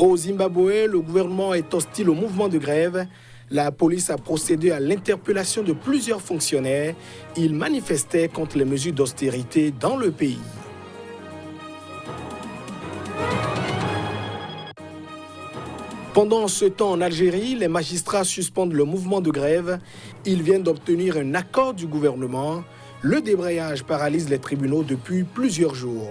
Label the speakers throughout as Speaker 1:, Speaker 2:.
Speaker 1: Au Zimbabwe, le gouvernement est hostile au mouvement de grève. La police a procédé à l'interpellation de plusieurs fonctionnaires. Ils manifestaient contre les mesures d'austérité dans le pays. Pendant ce temps, en Algérie, les magistrats suspendent le mouvement de grève. Ils viennent d'obtenir un accord du gouvernement. Le débrayage paralyse les tribunaux depuis plusieurs jours.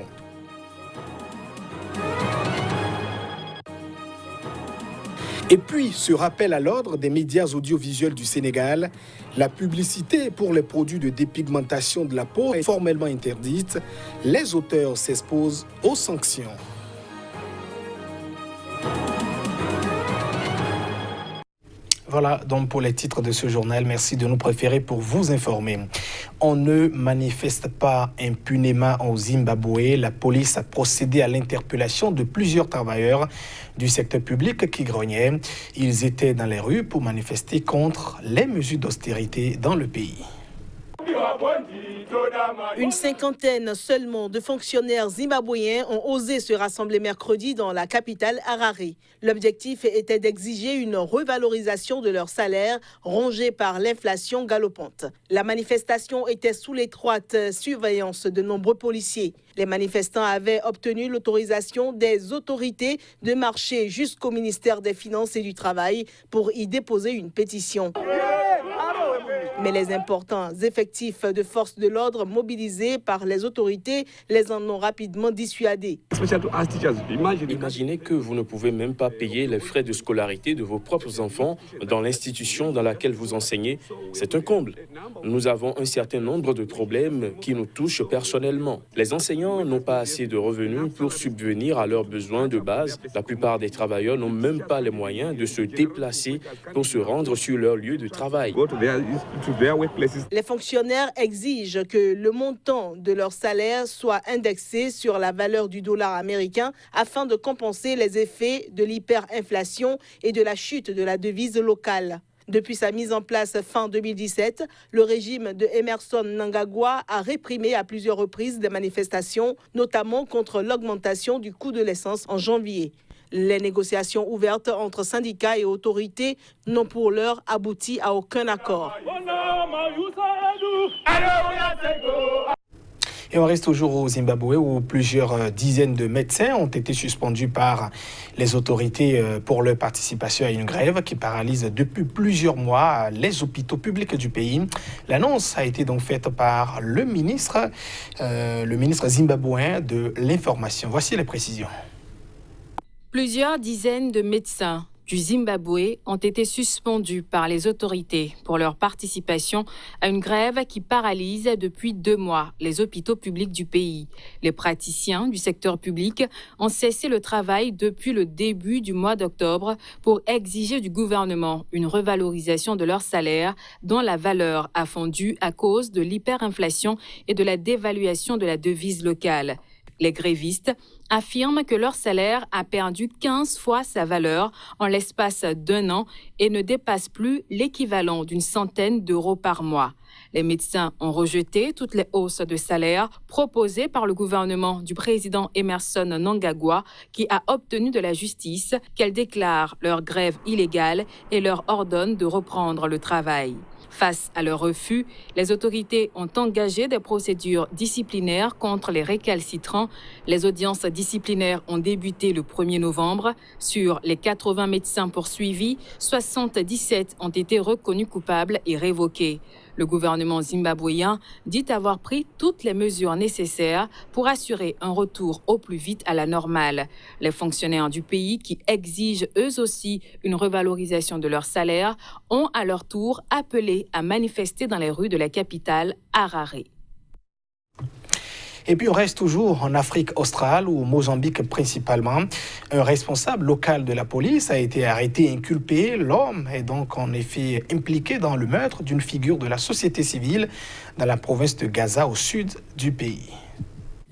Speaker 1: Et puis, ce rappel à l'ordre des médias audiovisuels du Sénégal, la publicité pour les produits de dépigmentation de la peau est formellement interdite. Les auteurs s'exposent aux sanctions. Voilà donc pour les titres de ce journal. Merci de nous préférer pour vous informer. On ne manifeste pas impunément au Zimbabwe. La police a procédé à l'interpellation de plusieurs travailleurs du secteur public qui grognaient. Ils étaient dans les rues pour manifester contre les mesures d'austérité dans le pays.
Speaker 2: Une cinquantaine seulement de fonctionnaires zimbabwéens ont osé se rassembler mercredi dans la capitale Harare. L'objectif était d'exiger une revalorisation de leur salaire rongé par l'inflation galopante. La manifestation était sous l'étroite surveillance de nombreux policiers. Les manifestants avaient obtenu l'autorisation des autorités de marcher jusqu'au ministère des Finances et du Travail pour y déposer une pétition. Mais les importants effectifs de forces de l'ordre mobilisés par les autorités les en ont rapidement dissuadés.
Speaker 3: Imaginez que vous ne pouvez même pas payer les frais de scolarité de vos propres enfants dans l'institution dans laquelle vous enseignez. C'est un comble. Nous avons un certain nombre de problèmes qui nous touchent personnellement. Les enseignants n'ont pas assez de revenus pour subvenir à leurs besoins de base. La plupart des travailleurs n'ont même pas les moyens de se déplacer pour se rendre sur leur lieu de travail.
Speaker 2: Les fonctionnaires exigent que le montant de leur salaire soit indexé sur la valeur du dollar américain afin de compenser les effets de l'hyperinflation et de la chute de la devise locale. Depuis sa mise en place fin 2017, le régime de Emmerson Mnangagwa a réprimé à plusieurs reprises des manifestations, notamment contre l'augmentation du coût de l'essence en janvier. Les négociations ouvertes entre syndicats et autorités n'ont pour l'heure abouti à aucun accord.
Speaker 1: Et on reste toujours au Zimbabwe où plusieurs dizaines de médecins ont été suspendus par les autorités pour leur participation à une grève qui paralyse depuis plusieurs mois les hôpitaux publics du pays. L'annonce a été donc faite par le ministre zimbabwéen de l'Information. Voici les précisions.
Speaker 4: Plusieurs dizaines de médecins du Zimbabwe ont été suspendus par les autorités pour leur participation à une grève qui paralyse depuis 2 mois les hôpitaux publics du pays. Les praticiens du secteur public ont cessé le travail depuis le début du mois d'octobre pour exiger du gouvernement une revalorisation de leur salaire dont la valeur a fondu à cause de l'hyperinflation et de la dévaluation de la devise locale. Les grévistes affirment que leur salaire a perdu 15 fois sa valeur en l'espace d'1 an et ne dépasse plus l'équivalent d'une centaine d'euros par mois. Les médecins ont rejeté toutes les hausses de salaire proposées par le gouvernement du président Emmerson Mnangagwa qui a obtenu de la justice qu'elle déclare leur grève illégale et leur ordonne de reprendre le travail. Face à leur refus, les autorités ont engagé des procédures disciplinaires contre les récalcitrants. Les audiences disciplinaires ont débuté le 1er novembre. Sur les 80 médecins poursuivis, 77 ont été reconnus coupables et révoqués. Le gouvernement zimbabwéen dit avoir pris toutes les mesures nécessaires pour assurer un retour au plus vite à la normale. Les fonctionnaires du pays qui exigent eux aussi une revalorisation de leur salaire ont à leur tour appelé à manifester dans les rues de la capitale, Harare.
Speaker 1: Et puis on reste toujours en Afrique australe ou au Mozambique principalement. Un responsable local de la police a été arrêté et inculpé. L'homme est donc en effet impliqué dans le meurtre d'une figure de la société civile dans la province de Gaza au sud du pays.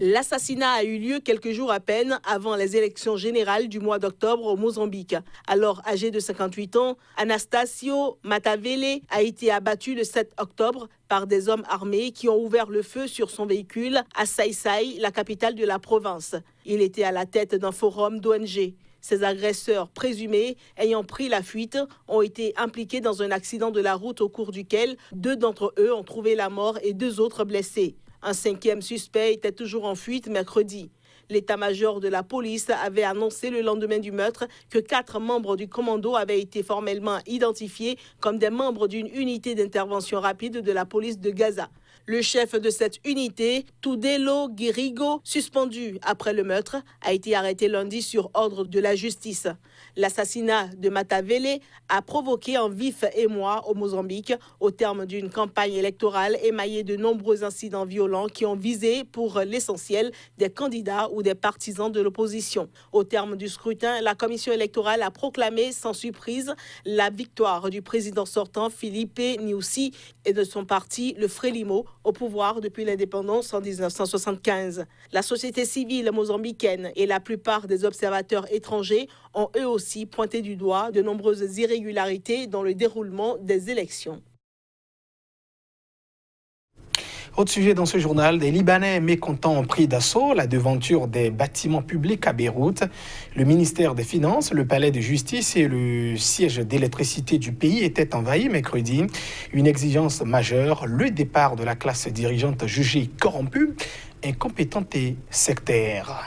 Speaker 2: L'assassinat a eu lieu quelques jours à peine avant les élections générales du mois d'octobre au Mozambique. Alors âgé de 58 ans, Anastasio Matavele a été abattu le 7 octobre par des hommes armés qui ont ouvert le feu sur son véhicule à Sai-Sai, la capitale de la province. Il était à la tête d'un forum d'ONG. Ces agresseurs présumés, ayant pris la fuite, ont été impliqués dans un accident de la route au cours duquel 2 d'entre eux ont trouvé la mort et 2 autres blessés. Un 5e suspect était toujours en fuite mercredi. L'état-major de la police avait annoncé le lendemain du meurtre que 4 membres du commando avaient été formellement identifiés comme des membres d'une unité d'intervention rapide de la police de Gaza. Le chef de cette unité, Tudelo Guirigo, suspendu après le meurtre, a été arrêté lundi sur ordre de la justice. L'assassinat de Matavele a provoqué un vif émoi au Mozambique au terme d'une campagne électorale émaillée de nombreux incidents violents qui ont visé pour l'essentiel des candidats ou des partisans de l'opposition. Au terme du scrutin, la commission électorale a proclamé sans surprise la victoire du président sortant Filipe Nyusi et de son parti, le Frelimo, au pouvoir depuis l'indépendance en 1975. La société civile mozambicaine et la plupart des observateurs étrangers ont eux aussi pointé du doigt de nombreuses irrégularités dans le déroulement des élections.
Speaker 1: Autre sujet dans ce journal, des Libanais mécontents ont pris d'assaut la devanture des bâtiments publics à Beyrouth. Le ministère des Finances, le palais de justice et le siège d'électricité du pays étaient envahis mercredi. Une exigence majeure, le départ de la classe dirigeante jugée corrompue, incompétente et sectaire.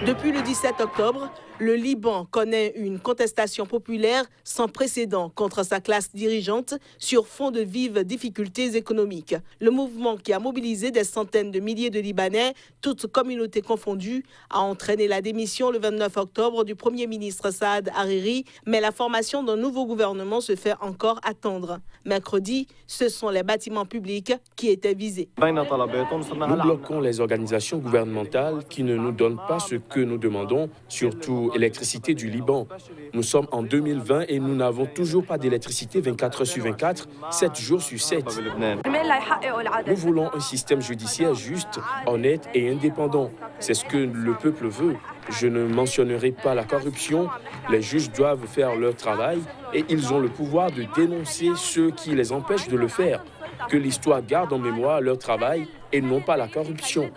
Speaker 2: Depuis le 17 octobre, le Liban connaît une contestation populaire sans précédent contre sa classe dirigeante sur fond de vives difficultés économiques. Le mouvement qui a mobilisé des centaines de milliers de Libanais, toutes communautés confondues, a entraîné la démission le 29 octobre du Premier ministre Saad Hariri, mais la formation d'un nouveau gouvernement se fait encore attendre. Mercredi, ce sont les bâtiments publics qui étaient visés.
Speaker 3: Nous bloquons les organisations gouvernementales qui ne nous donnent pas ce que nous demandons, surtout électricité du Liban. Nous sommes en 2020 et nous n'avons toujours pas d'électricité 24 heures sur 24, 7 jours sur 7. Nous voulons un système judiciaire juste, honnête et indépendant. C'est ce que le peuple veut. Je ne mentionnerai pas la corruption. Les juges doivent faire leur travail et ils ont le pouvoir de dénoncer ceux qui les empêchent de le faire. Que l'histoire garde en mémoire leur travail et non pas la corruption.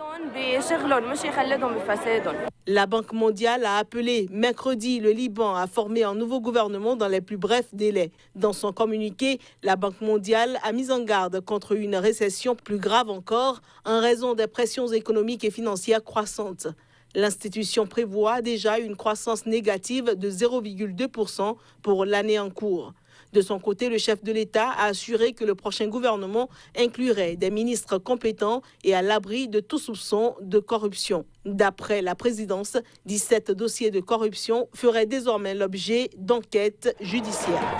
Speaker 2: La Banque mondiale a appelé mercredi le Liban à former un nouveau gouvernement dans les plus brefs délais. Dans son communiqué, la Banque mondiale a mis en garde contre une récession plus grave encore en raison des pressions économiques et financières croissantes. L'institution prévoit déjà une croissance négative de 0,2% pour l'année en cours. De son côté, le chef de l'État a assuré que le prochain gouvernement inclurait des ministres compétents et à l'abri de tout soupçon de corruption. D'après la présidence, 17 dossiers de corruption feraient désormais l'objet d'enquêtes judiciaires.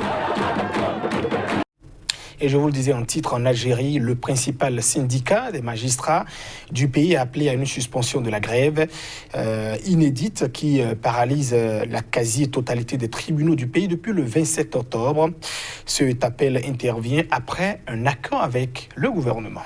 Speaker 1: Et je vous le disais en titre, en Algérie, le principal syndicat des magistrats du pays a appelé à une suspension de la grève inédite qui paralyse la quasi-totalité des tribunaux du pays depuis le 27 octobre. Cet appel intervient après un accord avec le gouvernement.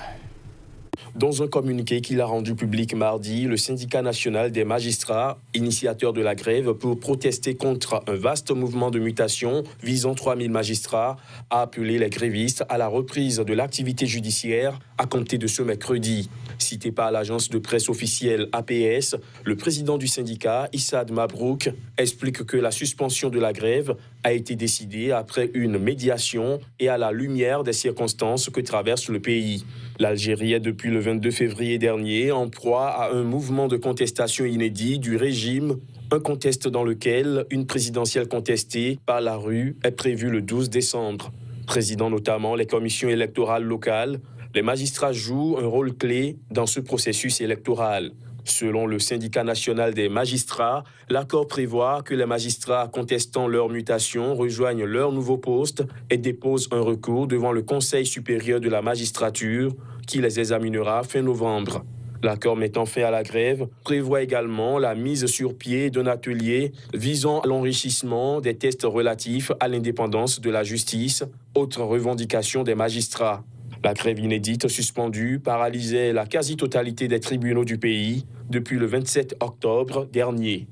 Speaker 3: Dans un communiqué qu'il a rendu public mardi, le syndicat national des magistrats, initiateur de la grève pour protester contre un vaste mouvement de mutation visant 3000 magistrats, a appelé les grévistes à la reprise de l'activité judiciaire à compter de ce mercredi. Cité par l'agence de presse officielle APS, le président du syndicat, Issad Mabrouk, explique que la suspension de la grève a été décidée après une médiation et à la lumière des circonstances que traverse le pays. L'Algérie est depuis le 22 février dernier en proie à un mouvement de contestation inédit du régime, un contexte dans lequel une présidentielle contestée par la rue est prévue le 12 décembre. Présidant notamment les commissions électorales locales, les magistrats jouent un rôle clé dans ce processus électoral. Selon le syndicat national des magistrats, l'accord prévoit que les magistrats contestant leur mutation rejoignent leur nouveau poste et déposent un recours devant le Conseil supérieur de la magistrature qui les examinera fin novembre. L'accord mettant fin à la grève prévoit également la mise sur pied d'un atelier visant à l'enrichissement des tests relatifs à l'indépendance de la justice, autre revendication des magistrats. La grève inédite suspendue paralysait la quasi-totalité des tribunaux du pays depuis le 27 octobre dernier.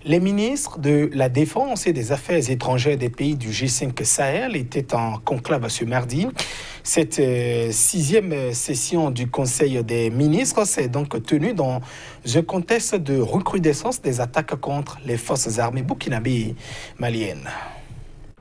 Speaker 1: Les ministres de la Défense et des Affaires étrangères des pays du G5 Sahel étaient en conclave ce mardi. Cette sixième session du Conseil des ministres s'est donc tenue dans un contexte de recrudescence des attaques contre les forces armées burkinabées maliennes.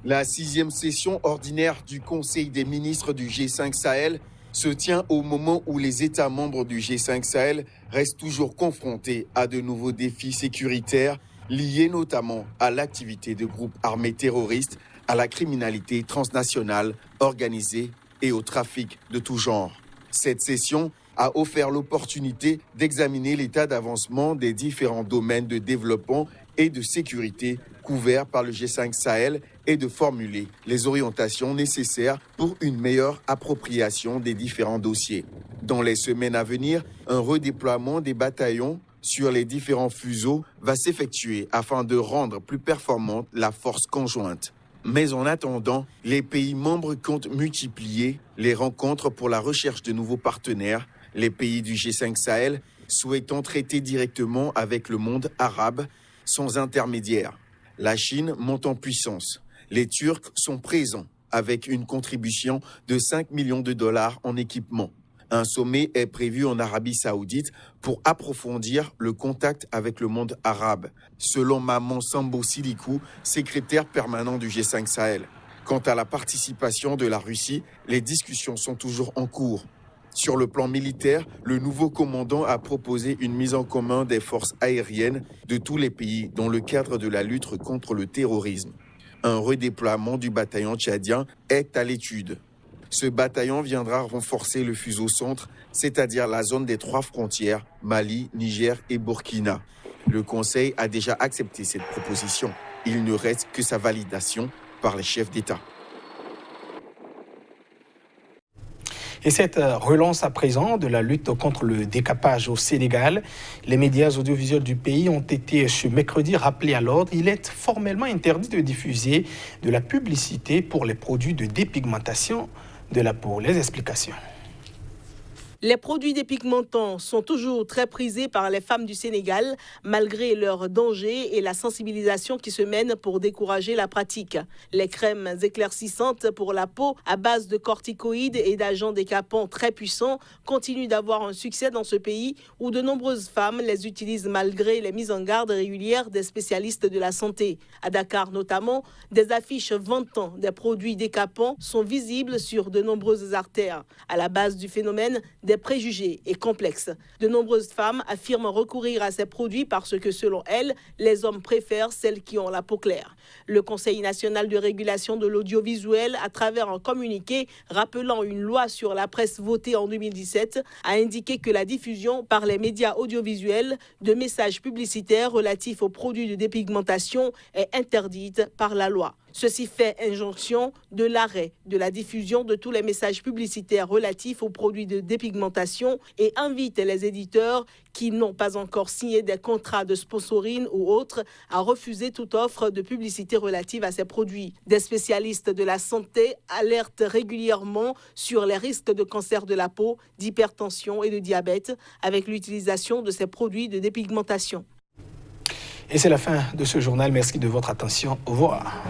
Speaker 5: La sixième session ordinaire du Conseil des ministres du G5 Sahel se tient au moment où les États membres du G5 Sahel restent toujours confrontés à de nouveaux défis sécuritaires liés notamment à l'activité de groupes armés terroristes, à la criminalité transnationale organisée et au trafic de tout genre. Cette session a offert l'opportunité d'examiner l'état d'avancement des différents domaines de développement et de sécurité couverts par le G5 Sahel et de formuler les orientations nécessaires pour une meilleure appropriation des différents dossiers. Dans les semaines à venir, un redéploiement des bataillons sur les différents fuseaux va s'effectuer afin de rendre plus performante la force conjointe. Mais en attendant, les pays membres comptent multiplier les rencontres pour la recherche de nouveaux partenaires, les pays du G5 Sahel souhaitant traiter directement avec le monde arabe sans intermédiaire. La Chine monte en puissance. Les Turcs sont présents avec une contribution de 5 millions de dollars en équipement. Un sommet est prévu en Arabie Saoudite pour approfondir le contact avec le monde arabe, selon Maman Sambo Silikou, secrétaire permanent du G5 Sahel. Quant à la participation de la Russie, les discussions sont toujours en cours. Sur le plan militaire, le nouveau commandant a proposé une mise en commun des forces aériennes de tous les pays dans le cadre de la lutte contre le terrorisme. Un redéploiement du bataillon tchadien est à l'étude. Ce bataillon viendra renforcer le fuseau centre, c'est-à-dire la zone des 3 frontières, Mali, Niger et Burkina. Le Conseil a déjà accepté cette proposition. Il ne reste que sa validation par les chefs d'État.
Speaker 1: Et cette relance à présent de la lutte contre le décapage au Sénégal, les médias audiovisuels du pays ont été ce mercredi rappelés à l'ordre. Il est formellement interdit de diffuser de la publicité pour les produits de dépigmentation de la peau. Les explications.
Speaker 2: Les produits dépigmentants sont toujours très prisés par les femmes du Sénégal, malgré leur danger et la sensibilisation qui se mène pour décourager la pratique. Les crèmes éclaircissantes pour la peau à base de corticoïdes et d'agents décapants très puissants continuent d'avoir un succès dans ce pays où de nombreuses femmes les utilisent malgré les mises en garde régulières des spécialistes de la santé. À Dakar notamment, des affiches vantant des produits décapants sont visibles sur de nombreuses artères. À la base du phénomène, des préjugés et complexes. De nombreuses femmes affirment recourir à ces produits parce que, selon elles, les hommes préfèrent celles qui ont la peau claire. Le Conseil national de régulation de l'audiovisuel, à travers un communiqué rappelant une loi sur la presse votée en 2017, a indiqué que la diffusion par les médias audiovisuels de messages publicitaires relatifs aux produits de dépigmentation est interdite par la loi. Ceci fait injonction de l'arrêt de la diffusion de tous les messages publicitaires relatifs aux produits de dépigmentation et invite les éditeurs qui n'ont pas encore signé des contrats de sponsoring ou autres à refuser toute offre de publicité relative à ces produits. Des spécialistes de la santé alertent régulièrement sur les risques de cancer de la peau, d'hypertension et de diabète avec l'utilisation de ces produits de dépigmentation.
Speaker 1: Et c'est la fin de ce journal. Merci de votre attention. Au revoir.